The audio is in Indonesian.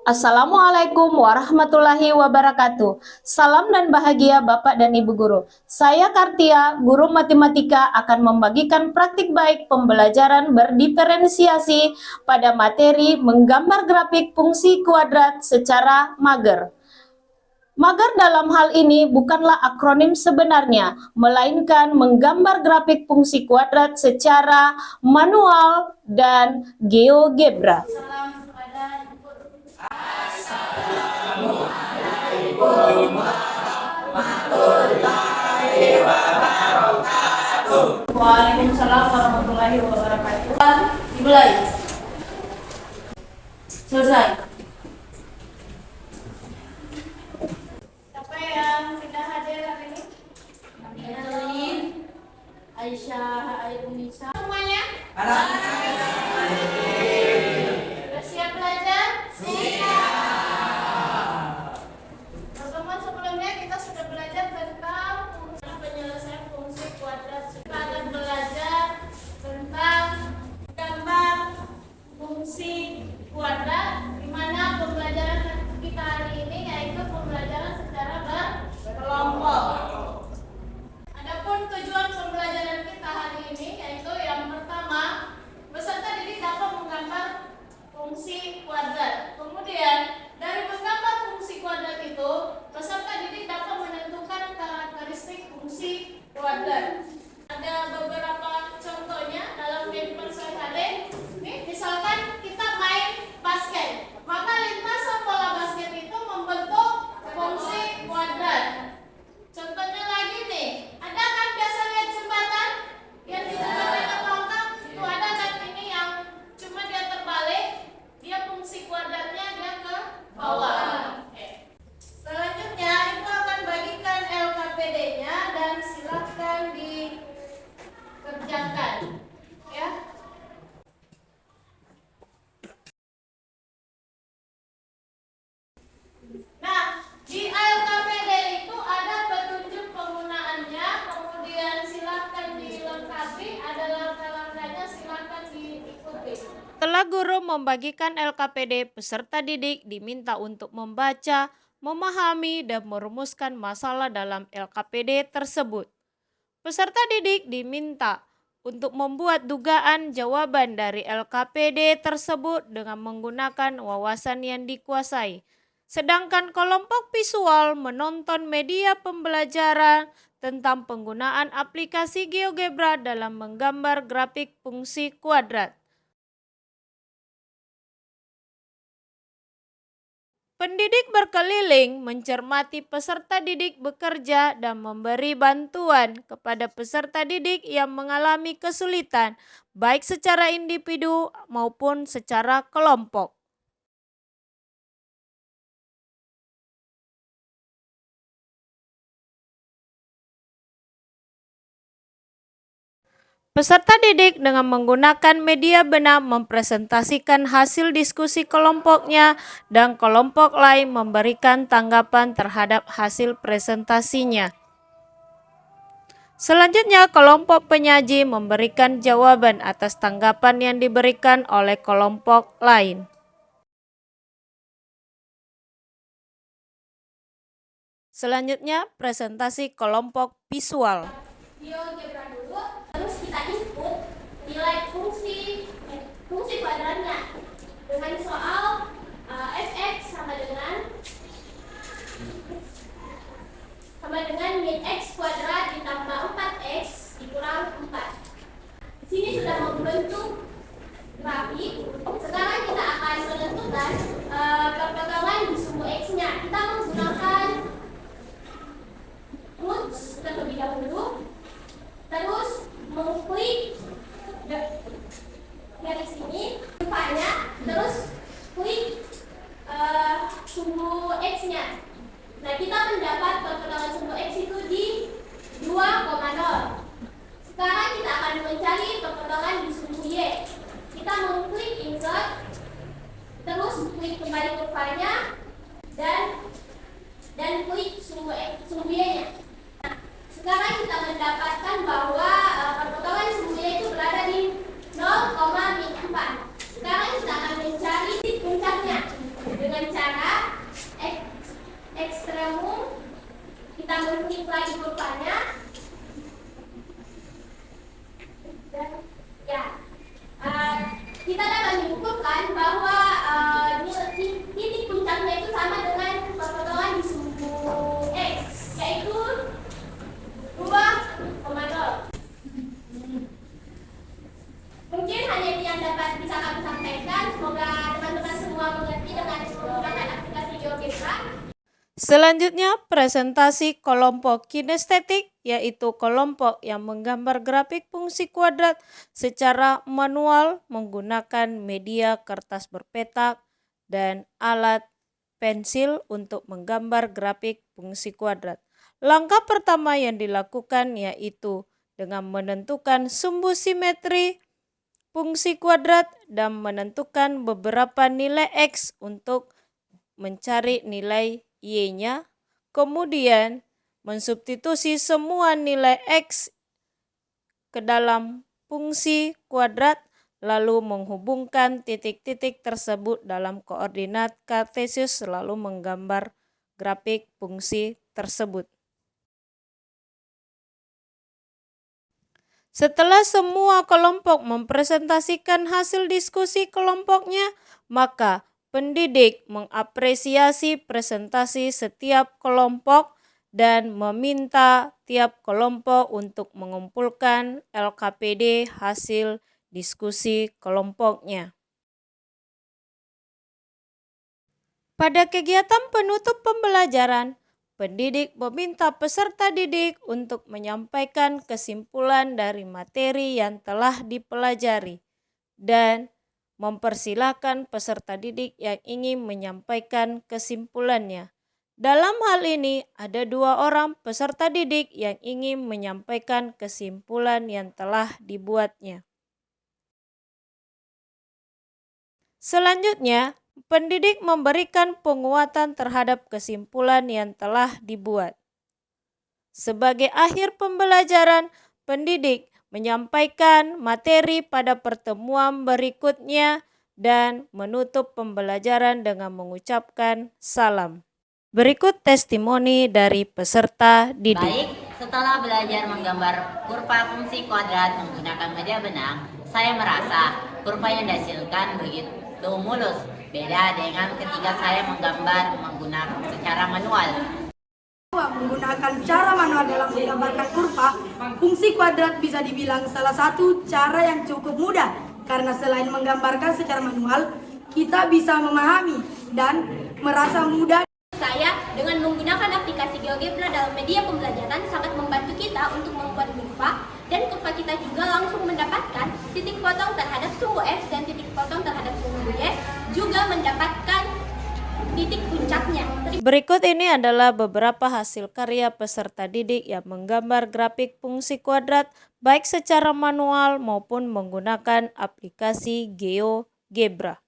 Assalamualaikum warahmatullahi wabarakatuh. Salam dan bahagia Bapak dan Ibu Guru. Saya Kartia, Guru Matematika akan membagikan praktik baik pembelajaran berdiferensiasi pada materi menggambar grafik fungsi kuadrat secara mager. Mager dalam hal ini bukanlah akronim sebenarnya, melainkan menggambar grafik fungsi kuadrat secara manual dan GeoGebra. Salam kepada Waalaikumsalam warahmatullahi wabarakatuh. Dimulai. Selesai. Siapa yang tidak hadir hari ini? Amin. Aisyah, Aisyah. Semuanya? Sudah siap belajar? Pertemuan sebelumnya kita sudah belajar tentang penyelesaian fungsi kuadrat. Kita akan belajar tentang gambar fungsi kuadrat, di mana pembelajaran kita hari ini yaitu pembelajaran secara berkelompok. Adapun tujuan pembelajaran kita hari ini yaitu yang pertama, peserta didik dapat menggambar fungsi kuadrat. Kemudian dari menggambar fungsi kuadrat itu, peserta didik dapat menentukan karakteristik fungsi kuadrat. Ada beberapa contohnya dalam kehidupan sehari-hari. Nih, misalkan kita main basket, maka lintasan bola basket itu membentuk fungsi kuadrat. Contohnya lagi nih, ada kan biasa lihat jembatan yang di jembatan longkang itu ada kan ini yang cuma dia terbalik, dia fungsi kuadratnya dia ke bawah. Selanjutnya itu akan bagikan LKPD-nya dan silakan dikerjakan, ya. Nah, di LKPD itu ada petunjuk penggunaannya, kemudian silakan dilengkapi, ada langkah-langkahnya, silakan diikuti. Setelah guru membagikan LKPD, peserta didik diminta untuk membaca, memahami, dan merumuskan masalah dalam LKPD tersebut. Peserta didik diminta untuk membuat dugaan jawaban dari LKPD tersebut dengan menggunakan wawasan yang dikuasai. Sedangkan kelompok visual menonton media pembelajaran tentang penggunaan aplikasi GeoGebra dalam menggambar grafik fungsi kuadrat. Pendidik berkeliling mencermati peserta didik bekerja dan memberi bantuan kepada peserta didik yang mengalami kesulitan, baik secara individu maupun secara kelompok. Peserta didik dengan menggunakan media benar mempresentasikan hasil diskusi kelompoknya dan kelompok lain memberikan tanggapan terhadap hasil presentasinya. Selanjutnya, kelompok penyaji memberikan jawaban atas tanggapan yang diberikan oleh kelompok lain. Selanjutnya, presentasi kelompok visual. GeoGebra dulu, terus kita input nilai fungsi kuadratnya dengan soal fx sama dengan min x kuadrat ditambah 4x dikurang 4. Di sini sudah membentuk grafik. Sekarang kita akan menentukan perpegangan di sumbu x-nya. Kita menggunakan roots terlebih dahulu. Terus mengklik dari sini kurvanya, terus klik sumbu x-nya. Nah, kita mendapat perkembangan sumbu x itu di 2,0. Sekarang kita akan mencari perkembangan di sumbu y. Kita mengklik insert, terus klik kembali kurvanya dan klik sumbu y-nya. Sekarang kita mendapatkan bahwa perkembangan sumbu y itu berada di 0,4. Sekarang kita akan mencari puncaknya dengan dengan cara ekstremum. Kita menghitung lagi kurvanya. Dan ya, kita dapat menyimpulkan bahwa titik puncaknya itu sama dengan perpotongan di sumbu X, yaitu 2,0. Mungkin hanya ini yang bisa kami sampaikan. Semoga teman-teman semua mengerti dengan menggunakan aplikasi GeoGebra. Selanjutnya, presentasi kelompok kinestetik, yaitu kelompok yang menggambar grafik fungsi kuadrat secara manual menggunakan media kertas berpetak dan alat pensil untuk menggambar grafik fungsi kuadrat. Langkah pertama yang dilakukan yaitu dengan menentukan sumbu simetri fungsi kuadrat dan menentukan beberapa nilai X untuk mencari nilai Y-nya, kemudian mensubstitusi semua nilai X ke dalam fungsi kuadrat, lalu menghubungkan titik-titik tersebut dalam koordinat kartesius lalu menggambar grafik fungsi tersebut. Setelah semua kelompok mempresentasikan hasil diskusi kelompoknya, maka pendidik mengapresiasi presentasi setiap kelompok dan meminta tiap kelompok untuk mengumpulkan LKPD hasil diskusi kelompoknya. Pada kegiatan penutup pembelajaran, pendidik meminta peserta didik untuk menyampaikan kesimpulan dari materi yang telah dipelajari dan mempersilahkan peserta didik yang ingin menyampaikan kesimpulannya. Dalam hal ini, ada 2 orang peserta didik yang ingin menyampaikan kesimpulan yang telah dibuatnya. Selanjutnya, pendidik memberikan penguatan terhadap kesimpulan yang telah dibuat. Sebagai akhir pembelajaran, pendidik menyampaikan materi pada pertemuan berikutnya dan menutup pembelajaran dengan mengucapkan salam. Berikut testimoni dari peserta didik. Baik, setelah belajar menggambar kurva fungsi kuadrat menggunakan media benang, saya merasa kurva yang dihasilkan begitu mulus. Beda dengan ketika saya menggambar menggunakan secara manual. Menggunakan cara manual dalam menggambarkan kurva fungsi kuadrat bisa dibilang salah satu cara yang cukup mudah, karena selain menggambarkan secara manual, kita bisa memahami dan merasa mudah. Saya dengan menggunakan aplikasi GeoGebra dalam media pembelajaran sangat membantu kita untuk membuat kurva, dan kurva kita juga langsung mendapatkan titik potong terhadap sumbu X dan titik potong terhadap sumbu Y, juga mendapatkan titik puncaknya. Berikut ini adalah beberapa hasil karya peserta didik yang menggambar grafik fungsi kuadrat baik secara manual maupun menggunakan aplikasi GeoGebra.